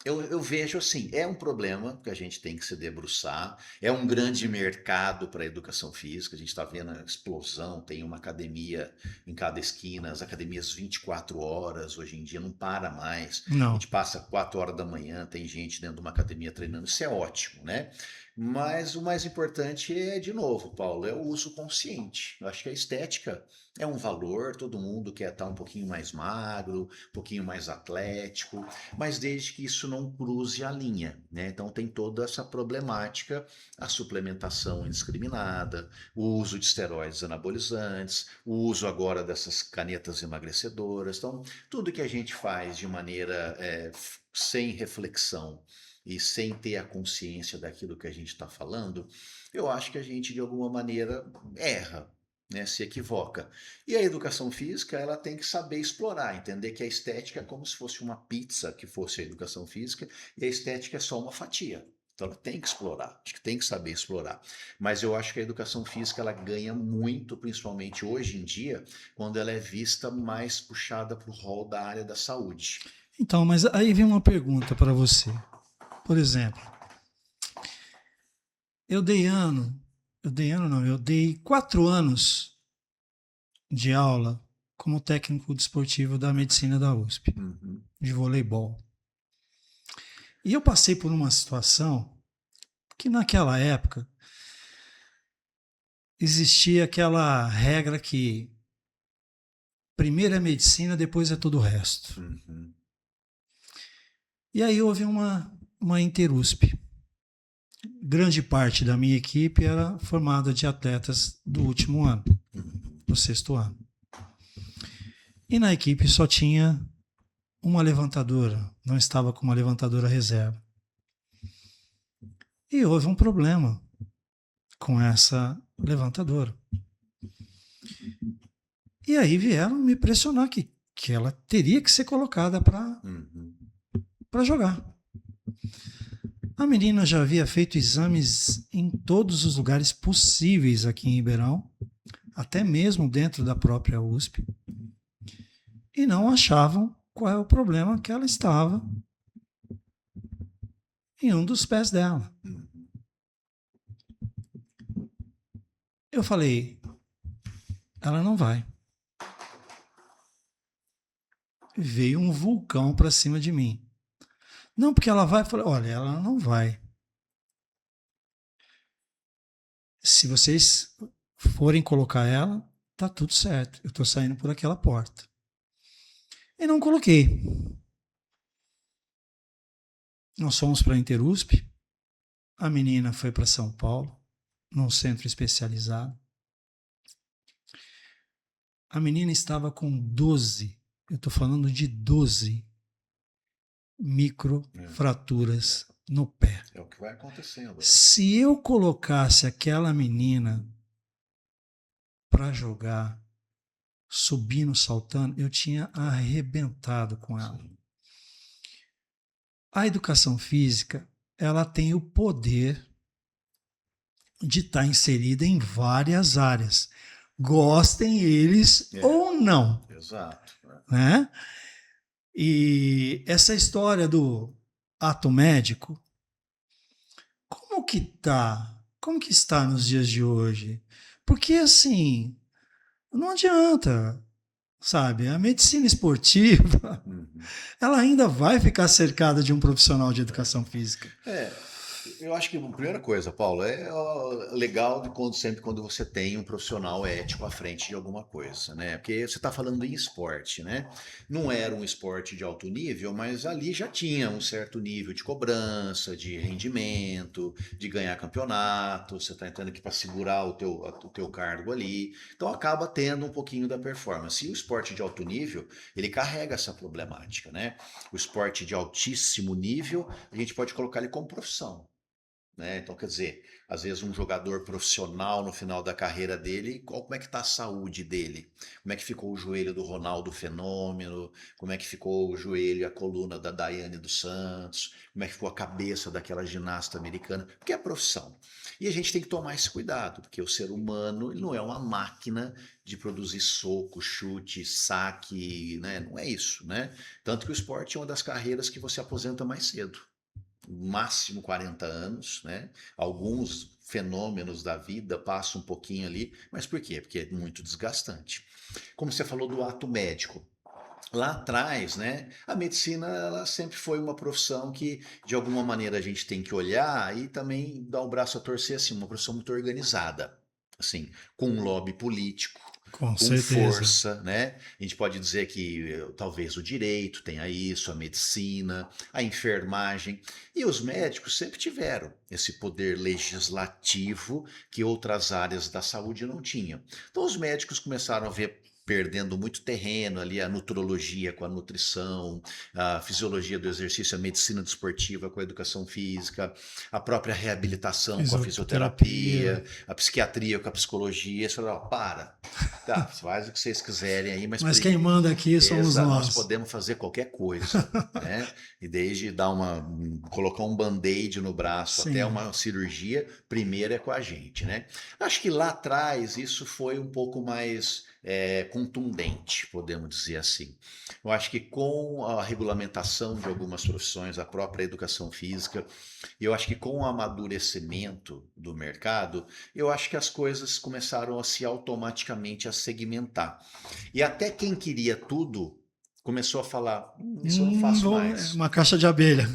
eu vejo assim, é um problema que a gente tem que se debruçar, é um grande mercado para a educação física, a gente está vendo a explosão, tem uma academia em cada esquina, as academias 24 horas, hoje em dia não para mais, a Não. gente passa 4 horas da manhã, tem gente dentro de uma academia treinando, isso é ótimo, né? Mas o mais importante é, de novo, Paulo, é o uso consciente. Eu acho que a estética é um valor, todo mundo quer estar um pouquinho mais magro, um pouquinho mais atlético, mas desde que isso não cruze a linha, né? Então tem toda essa problemática, a suplementação indiscriminada, o uso de esteroides anabolizantes, o uso agora dessas canetas emagrecedoras. Então, tudo que a gente faz de maneira sem reflexão e sem ter a consciência daquilo que a gente está falando, eu acho que a gente de alguma maneira erra, né, se equivoca. E a educação física, ela tem que saber explorar, entender que a estética é como se fosse uma pizza que fosse a educação física, e a estética é só uma fatia. Então ela tem que explorar, acho que tem que saber explorar. Mas eu acho que a educação física ela ganha muito, principalmente hoje em dia, quando ela é vista mais puxada para o rol da área da saúde. Então, mas aí vem uma pergunta para você. Por exemplo, eu dei 4 anos de aula como técnico desportivo da medicina da USP, Uhum. de voleibol. E eu passei por uma situação que naquela época existia aquela regra que primeiro é medicina, depois é todo o resto. Uhum. E aí houve uma Interusp. Grande parte da minha equipe era formada de atletas do último ano, do 6º ano. E na equipe só tinha uma levantadora, não estava com uma levantadora reserva. E houve um problema com essa levantadora. E aí vieram me pressionar que ela teria que ser colocada para jogar. A menina já havia feito exames em todos os lugares possíveis aqui em Ribeirão, até mesmo dentro da própria USP, e não achavam qual é o problema que ela estava em um dos pés dela. Eu falei, ela não vai. Veio um vulcão para cima de mim. Não, porque ela vai. Eu falei, olha, ela não vai. Se vocês forem colocar ela, tá tudo certo. Eu estou saindo por aquela porta. E não coloquei. Nós fomos para a Interusp. A menina foi para São Paulo, num centro especializado. A menina estava com 12, eu estou falando de 12 microfraturas no pé. É o que vai acontecendo. Se eu colocasse aquela menina para jogar, subindo, saltando, eu tinha arrebentado com ela. A educação física, ela tem o poder de estar inserida em várias áreas. Gostem eles ou não. Exato. Né? E essa história do ato médico, como que tá? Como que está nos dias de hoje? Porque assim, não adianta, sabe? A medicina esportiva, ela ainda vai ficar cercada de um profissional de educação física. Eu acho que a primeira coisa, Paulo, é legal sempre quando você tem um profissional ético à frente de alguma coisa, né? Porque você está falando em esporte, né? Não era um esporte de alto nível, mas ali já tinha um certo nível de cobrança, de rendimento, de ganhar campeonato. Você está entrando aqui para segurar o teu cargo ali. Então acaba tendo um pouquinho da performance. E o esporte de alto nível, ele carrega essa problemática, né? O esporte de altíssimo nível, a gente pode colocar ele como profissão. Né? Então, quer dizer, às vezes um jogador profissional no final da carreira dele, como é que está a saúde dele? Como é que ficou o joelho do Ronaldo Fenômeno? Como é que ficou o joelho e a coluna da Daiane dos Santos? Como é que ficou a cabeça daquela ginasta americana? Porque é a profissão. E a gente tem que tomar esse cuidado, porque o ser humano ele não é uma máquina de produzir soco, chute, saque, né? Não é isso, né? Tanto que o esporte é uma das carreiras que você aposenta mais cedo. Máximo 40 anos, né? Alguns fenômenos da vida passam um pouquinho ali, mas por quê? Porque é muito desgastante. Como você falou do ato médico, lá atrás, né, a medicina ela sempre foi uma profissão que de alguma maneira a gente tem que olhar e também dar o braço a torcer assim, uma profissão muito organizada, assim, com um lobby político, Com com certeza. força, né? A gente pode dizer que talvez o direito tenha isso, a medicina, a enfermagem. E os médicos sempre tiveram esse poder legislativo que outras áreas da saúde não tinham. Então os médicos começaram a ver perdendo muito terreno ali, a nutrologia com a nutrição, a fisiologia do exercício, a medicina desportiva com a educação física, a própria reabilitação com a fisioterapia, a psiquiatria com a psicologia. Você fala, tá, faz o que vocês quiserem aí, mas quem manda aqui somos nós nós. podemos fazer qualquer coisa, né? E desde colocar um band-aid no braço Sim. até uma cirurgia, primeiro é com a gente, né? Acho que lá atrás isso foi um pouco mais contundente, podemos dizer assim. Eu acho que com a regulamentação de algumas profissões, a própria educação física, eu acho que com o amadurecimento do mercado, eu acho que as coisas começaram a se automaticamente a segmentar. E até quem queria tudo começou a falar, isso eu não faço mais. Uma caixa de abelha.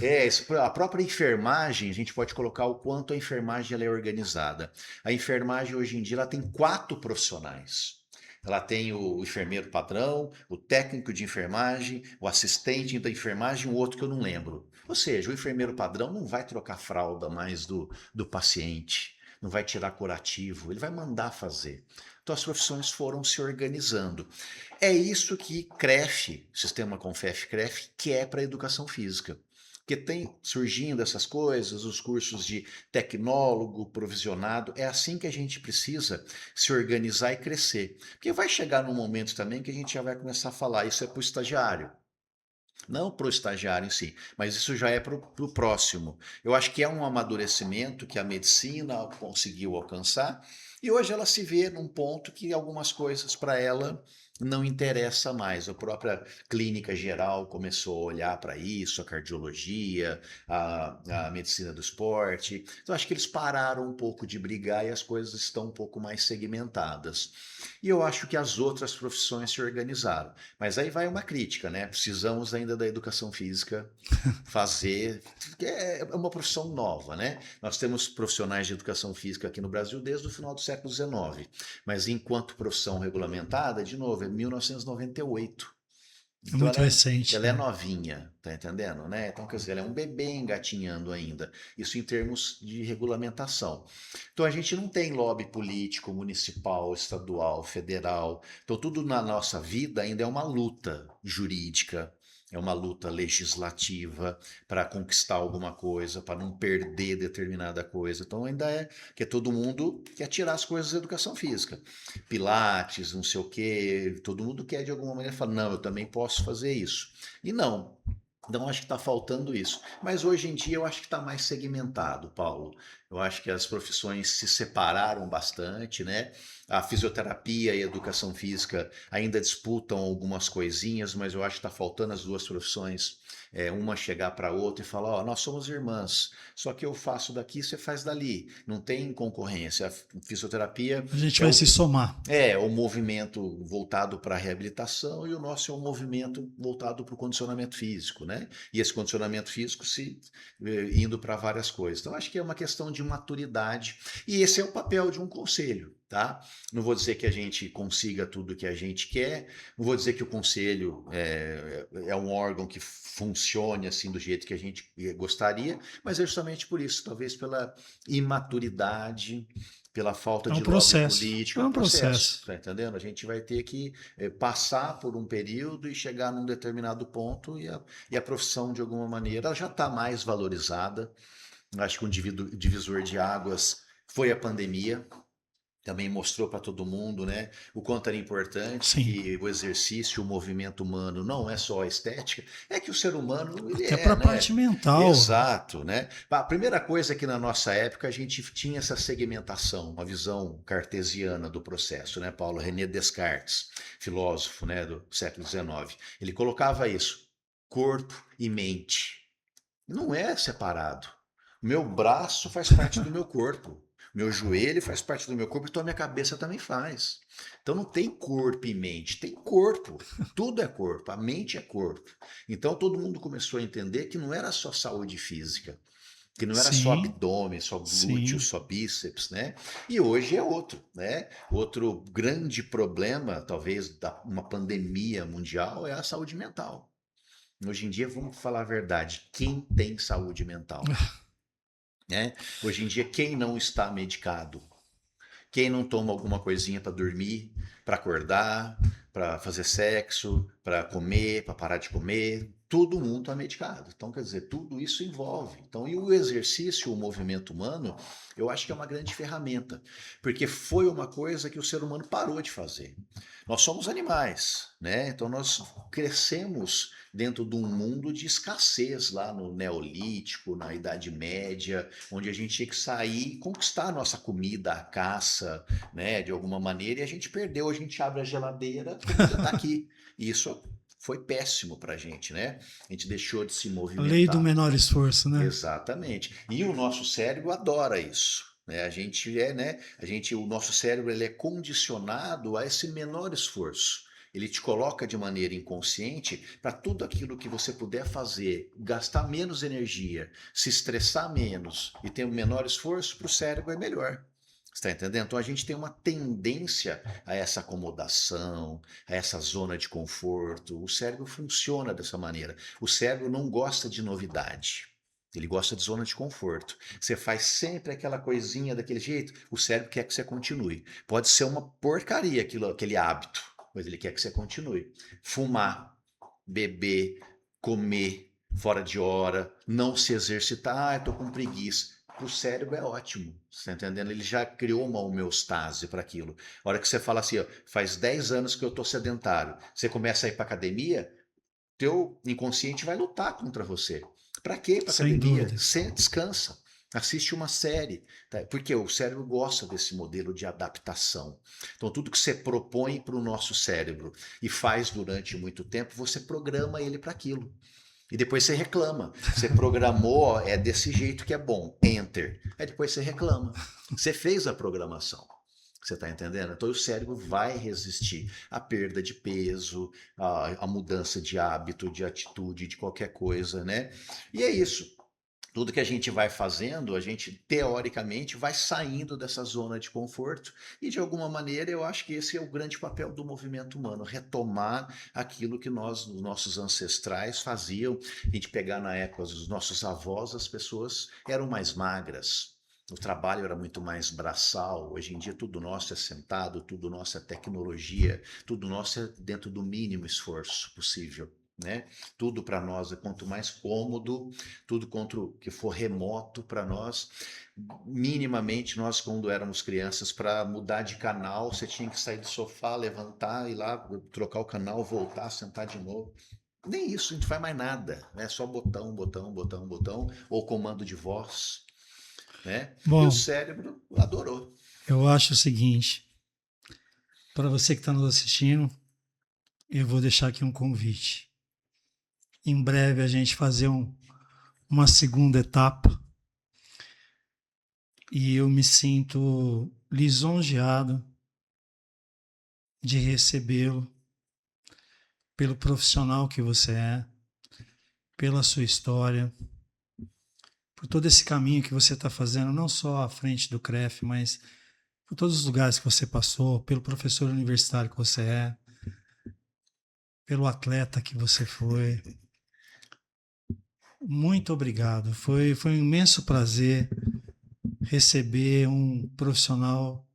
A própria enfermagem, a gente pode colocar o quanto a enfermagem ela é organizada. A enfermagem hoje em dia ela tem 4 profissionais. Ela tem o enfermeiro padrão, o técnico de enfermagem, o assistente da enfermagem e um outro que eu não lembro. Ou seja, o enfermeiro padrão não vai trocar fralda mais do paciente, não vai tirar curativo, ele vai mandar fazer. Então as profissões foram se organizando. É isso que CREF, Sistema Confef-CREF, quer para a educação física. Porque tem surgindo essas coisas, os cursos de tecnólogo, provisionado, é assim que a gente precisa se organizar e crescer. Porque vai chegar num momento também que a gente já vai começar a falar, isso é para o estagiário. Não para o estagiário em si, mas isso já é para o próximo. Eu acho que é um amadurecimento que a medicina conseguiu alcançar e hoje ela se vê num ponto que algumas coisas para ela não interessa mais. A própria clínica geral começou a olhar para isso, a cardiologia, a medicina do esporte. Então acho que eles pararam um pouco de brigar e as coisas estão um pouco mais segmentadas. E eu acho que as outras profissões se organizaram. Mas aí vai uma crítica, né? Precisamos ainda da educação física fazer, que é uma profissão nova, né? Nós temos profissionais de educação física aqui no Brasil desde o final do século XIX, mas enquanto profissão regulamentada, de novo, é 1998. É Então muito recente, ela é né? novinha, tá entendendo, né? Então, quer dizer, ela é um bebê engatinhando ainda. Isso em termos de regulamentação. Então, a gente não tem lobby político, municipal, estadual, federal. Então, tudo na nossa vida ainda é uma luta jurídica, é uma luta legislativa para conquistar alguma coisa, para não perder determinada coisa. Então, ainda é que todo mundo quer tirar as coisas da educação física. Pilates, não sei o quê, todo mundo quer de alguma maneira falar, não, eu também posso fazer isso. E não. Então, acho que está faltando isso. Mas hoje em dia eu acho que está mais segmentado, Paulo. Eu acho que as profissões se separaram bastante, né? A fisioterapia e a educação física ainda disputam algumas coisinhas, mas eu acho que está faltando as duas profissões, uma chegar para a outra e falar: ó, nós somos irmãs, só que eu faço daqui, você faz dali. Não tem concorrência. A fisioterapia A gente é vai o se somar. o movimento voltado para a reabilitação e o nosso é um movimento voltado para o condicionamento físico, né? E esse condicionamento físico indo para várias coisas. Então, acho que é uma questão de maturidade e esse é o papel de um conselho, tá? Não vou dizer que a gente consiga tudo que a gente quer, não vou dizer que o conselho é um órgão que funcione assim do jeito que a gente gostaria, mas é justamente por isso, talvez pela imaturidade, pela falta É um de lobby processo. político, É é um um processo, processo. tá entendendo? A gente vai ter que passar por um período e chegar num determinado ponto e a profissão, de alguma maneira, ela já está mais valorizada. Acho que um divisor de águas foi a pandemia, também mostrou para todo mundo, né, o quanto era importante Sim. que o exercício, o movimento humano não é só a estética, é que o ser humano ele Até para é, a parte né? mental. Exato, né? A primeira coisa é que na nossa época a gente tinha essa segmentação, uma visão cartesiana do processo, né? Paulo René Descartes, filósofo, né, do século XIX, ele colocava isso, corpo e mente. Não é separado. Meu braço faz parte do meu corpo. Meu joelho faz parte do meu corpo, então a minha cabeça também faz. Então não tem corpo e mente, tem corpo. Tudo é corpo, a mente é corpo. Então todo mundo começou a entender que não era só saúde física, que não era só Sim, abdômen, só glúteo, sim. só bíceps, né? E hoje é outro, né? Outro grande problema, talvez, da uma pandemia mundial é a saúde mental. Hoje em dia, vamos falar a verdade, quem tem saúde mental? Né? Hoje em dia, quem não está medicado? Quem não toma alguma coisinha para dormir, para acordar, para fazer sexo, para comer, para parar de comer, todo mundo está medicado. Então, quer dizer, tudo isso envolve. Então, e o exercício, o movimento humano, eu acho que é uma grande ferramenta, porque foi uma coisa que o ser humano parou de fazer. Nós somos animais, né? Então nós crescemos dentro de um mundo de escassez lá no Neolítico, na Idade Média, onde a gente tinha que sair e conquistar a nossa comida, a caça, né, de alguma maneira, e a gente perdeu, a gente abre a geladeira, a comida está aqui. E isso foi péssimo para a gente, né? A gente deixou de se A lei do movimentar. menor esforço, né? Exatamente. E o nosso cérebro adora isso. Né? A gente é, né? O nosso cérebro ele é condicionado a esse menor esforço. Ele te coloca de maneira inconsciente para tudo aquilo que você puder fazer, gastar menos energia, se estressar menos e ter um menor esforço, para o cérebro é melhor. Está entendendo? Então a gente tem uma tendência a essa acomodação, a essa zona de conforto. O cérebro funciona dessa maneira. O cérebro não gosta de novidade. Ele gosta de zona de conforto. Você faz sempre aquela coisinha daquele jeito, o cérebro quer que você continue. Pode ser uma porcaria aquele hábito, mas ele quer que você continue. Fumar, beber, comer fora de hora, não se exercitar, estou com preguiça. Para o cérebro é ótimo, você está entendendo? Ele já criou uma homeostase para aquilo. A hora que você fala assim, ó, faz 10 anos que eu estou sedentário, você começa a ir para academia, teu inconsciente vai lutar contra você. Para quê ir para Sem academia? dúvida. Você descansa. Assiste uma série, tá? Porque o cérebro gosta desse modelo de adaptação. Então, tudo que você propõe para o nosso cérebro e faz durante muito tempo, você programa ele para aquilo. E depois você reclama. Você programou, é desse jeito que é bom. Enter. Aí depois você reclama. Você fez a programação. Você está entendendo? Então o cérebro vai resistir à perda de peso, à mudança de hábito, de atitude, de qualquer coisa, né? E é isso. Tudo que a gente vai fazendo, a gente teoricamente vai saindo dessa zona de conforto e de alguma maneira eu acho que esse é o grande papel do movimento humano, retomar aquilo que nós, os nossos ancestrais faziam. A gente pegar na época dos nossos avós, as pessoas eram mais magras. O trabalho era muito mais braçal. Hoje em dia tudo nosso é sentado, tudo nosso é tecnologia, tudo nosso é dentro do mínimo esforço possível. Né? Tudo para nós é quanto mais cômodo, tudo quanto que for remoto para nós. Minimamente, nós, quando éramos crianças, para mudar de canal, você tinha que sair do sofá, levantar, ir lá, trocar o canal, voltar, sentar de novo. Nem isso, a gente faz mais nada, né? Só botão, botão, botão, botão, ou comando de voz, né? E o Bom, cérebro adorou. eu acho o seguinte, para você que está nos assistindo, eu vou deixar aqui um convite. Em breve a gente fazer uma segunda etapa e eu me sinto lisonjeado de recebê-lo pelo profissional que você é, pela sua história, por todo esse caminho que você está fazendo, não só à frente do CREF, mas por todos os lugares que você passou, pelo professor universitário que você é, pelo atleta que você foi. Muito obrigado. Foi um imenso prazer receber um profissional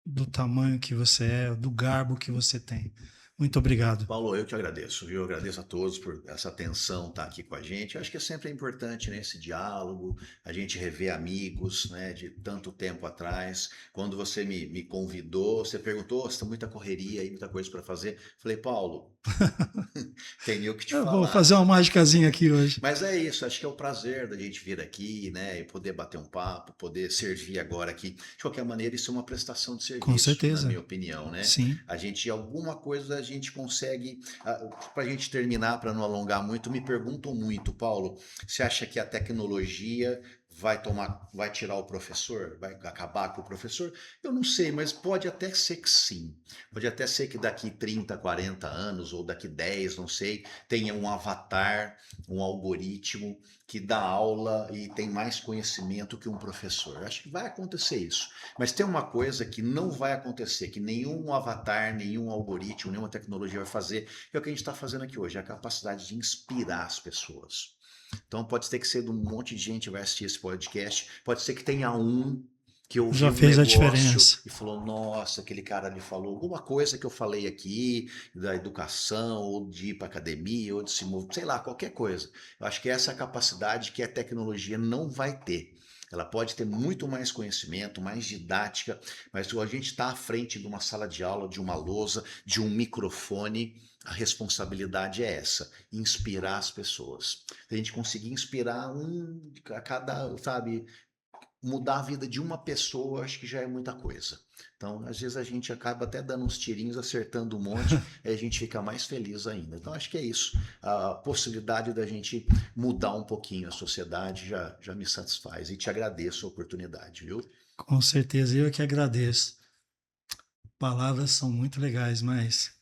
do tamanho que você é, do garbo que você tem. Muito obrigado. Paulo, eu que agradeço, viu? Eu agradeço a todos por essa atenção estar aqui com a gente. Eu acho que é sempre importante, né, esse diálogo, a gente rever amigos, né, de tanto tempo atrás. Quando você me convidou, você perguntou, você tem muita correria e muita coisa para fazer. Falei, Paulo, tenho que te Eu vou falar. fazer uma mágicazinha aqui hoje. Mas é isso, acho que é o prazer da gente vir aqui, né, e poder bater um papo, poder servir agora aqui. De qualquer maneira, isso é uma prestação de Com serviço, na certeza. minha opinião, né? Sim. A gente, alguma coisa a gente consegue, para a gente terminar, para não alongar muito, me perguntam muito, Paulo, você acha que a tecnologia vai tirar o professor? Vai acabar com o professor? Eu não sei, mas pode até ser que sim. Pode até ser que daqui 30, 40 anos, ou daqui 10, não sei, tenha um avatar, um algoritmo que dá aula e tem mais conhecimento que um professor. Acho que vai acontecer isso. Mas tem uma coisa que não vai acontecer, que nenhum avatar, nenhum algoritmo, nenhuma tecnologia vai fazer, que é o que a gente está fazendo aqui hoje, a capacidade de inspirar as pessoas. Então pode ter que ser de um monte de gente que vai assistir esse podcast, pode ser que tenha um que Já ouviu um fez a negócio diferença. e falou, nossa, aquele cara me falou alguma coisa que eu falei aqui, da educação, ou de ir para academia, ou de se mover, sei lá, qualquer coisa. Eu acho que essa é a capacidade que a tecnologia não vai ter. Ela pode ter muito mais conhecimento, mais didática, mas a gente está à frente de uma sala de aula, de uma lousa, de um microfone. A responsabilidade é essa, inspirar as pessoas. Se a gente conseguir inspirar um a cada, sabe, mudar a vida de uma pessoa, acho que já é muita coisa. Então, às vezes a gente acaba até dando uns tirinhos, acertando um monte, e a gente fica mais feliz ainda. Então, acho que é isso. A possibilidade da gente mudar um pouquinho a sociedade já me satisfaz. E te agradeço a oportunidade, viu? Com certeza, eu que agradeço. Palavras são muito legais, mas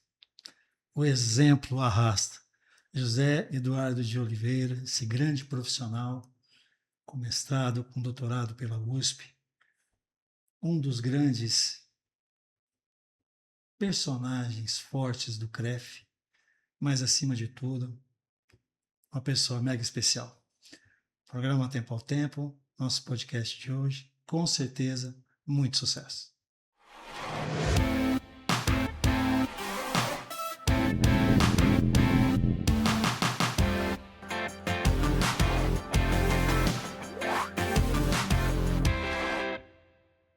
o exemplo arrasta. José Eduardo de Oliveira, esse grande profissional, com mestrado, com doutorado pela USP, um dos grandes personagens fortes do CREF, mas acima de tudo, uma pessoa mega especial. Programa Tempo ao Tempo, nosso podcast de hoje, com certeza, muito sucesso.